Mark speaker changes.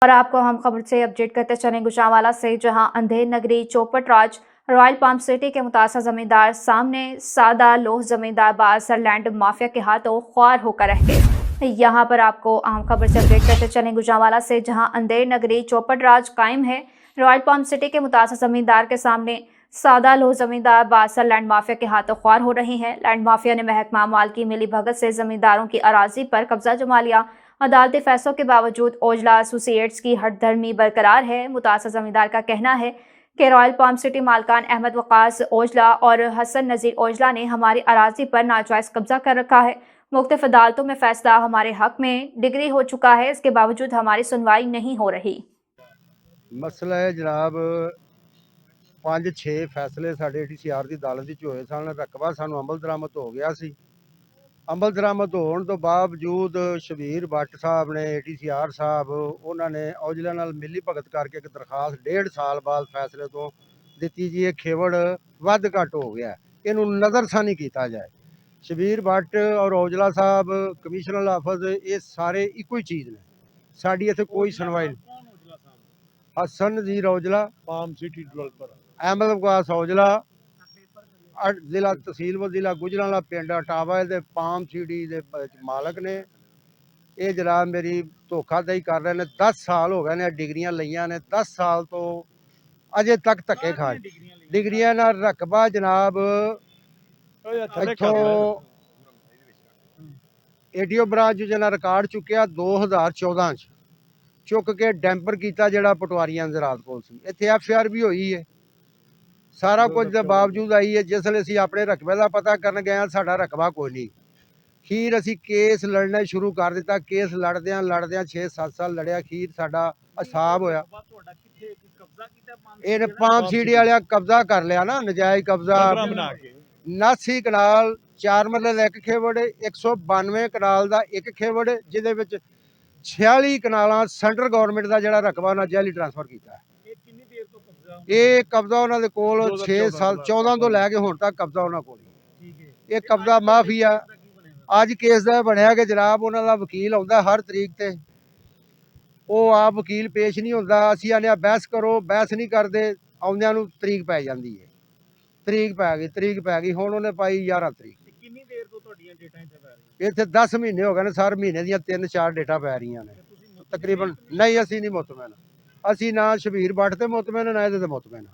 Speaker 1: और आपको हम खबर से अपडेट करते चलें गुजरांवाला से, जहां अंधेर नगरी चौपट राज रॉयल पाम सिटी के मुतासा जमींदार सामने सादा लोह जमींदार बासर लैंड माफिया के हाथों ख्वार होकर रह गए। यहां पर आपको अहम खबर से अपडेट करते चलें गुजरांवाला से, जहां अंधेर नगरी चौपट राज कायम है। रॉयल पाम सिटी के मुतासा जमींदार के सामने सादा लोह जमींदार बासर लैंड माफिया के हाथों ख्वार हो रही है। लैंड माफिया ने महकमा माल की मिली भगत से जमींदारों की अराजी पर कब्जा जमा लिया। अदालती फैसलों के बावजूद ओजला एसोसिएट्स की हठधर्मी बरकरार है। मुतासा जमींदार का कहना है कि रॉयल पाम सिटी मालकान अहमद वकास ओजला और हसन नज़ीर ओजला ने हमारी अराजी पर नाजायज कब्जा कर रखा है। मुख्तलिफ अदालतों में फैसला हमारे हक में डिग्री हो चुका है, इसके बावजूद हमारी सुनवाई नहीं हो रही।
Speaker 2: मसला है जनाब 5-6 फैसले साढ़े ATCR की अदालत होए सन। रकबा सानू अमल दरामद हो गया सी। अमल दरामद होने तो बावजूद शबीर भट्ट साहब ने ATCR साहब उन्होंने औजला नाल मिली भगत करके एक दरखास्त 1.5 साल बाद फैसले तो दी जी। ये खेवड़ वध घट हो गया, इनू नज़रसानी किया जाए। शबीर भट्ट और औजला साहब कमिश्नर हाफज ये सारे एको ही चीज़ ने। साड़ी इत्थे कोई सुनवाई नहीं। Hasan Nazir Aujla palm city developer, Ahmad Waqas Aujla जिला तहसील व जिला गुजरांवाला पिंड अटावा दे पाम सिटी दे मालक ने। ये जनाब मेरी धोखाधड़ी कर रहे हैं। 10 साल हो गए ने डिग्रियां लईयां ने, 10 साल तो अजे तक धक्के खा डिग्रियां ना। रकबा जनाब इथों ATO ब्रांच जना रिकॉर्ड चुकिया 2014 च चुक के डैंपर किया जड़ा पटवारियां ज़रात कोल सी। इत्थे FIR भी हुई है, सारा कुछ के बावजूद आई है। जिसले असीं अपने रकबे का पता करन गए साडा रकबा कोई नहीं। खीर असीं केस लड़ना शुरू कर दिता। केस लड़द्या 6-7 साल लड़िया, खीर साडा हिसाब होया। इन्हें पाम सीडी वाले कब्जा कर लिया ना, नजायज कब्जा। 79 कनाल 4 मरले का एक खेवड़, 192 कनाल का एक खेवड़, जिहदे विच 46 कनाल सेंट्रल गौरमेंट का जिहड़ा रकबा उन्हें जैली ट्रांसफर किया। ये कब्जा उन्होंने कोल 6 साल 14 तो लैके हुण तक कब्जा उन्होंने कोल। ये कब्जा माफिया अज केस का बनया कि जनाब उन्होंने वकील आउंदा हर तरीक ते, वो आप वकील पेश नहीं होंदा। असीं आने बहस करो, बहस नहीं करते, आउंदियां नूं तरीक पै जांदी है। तरीक पै गई हुण उन्हें पाई 11 तरीक। इत्थे 10 महीने हो गए ने सर, महीने दियां 3-4 डेटा पै रही ने तकरीबन। नहीं असीं नहीं मुतमैन, असीं ना शबीर भट्ट ते मुतमैन ना इहदे ते मुतमैन।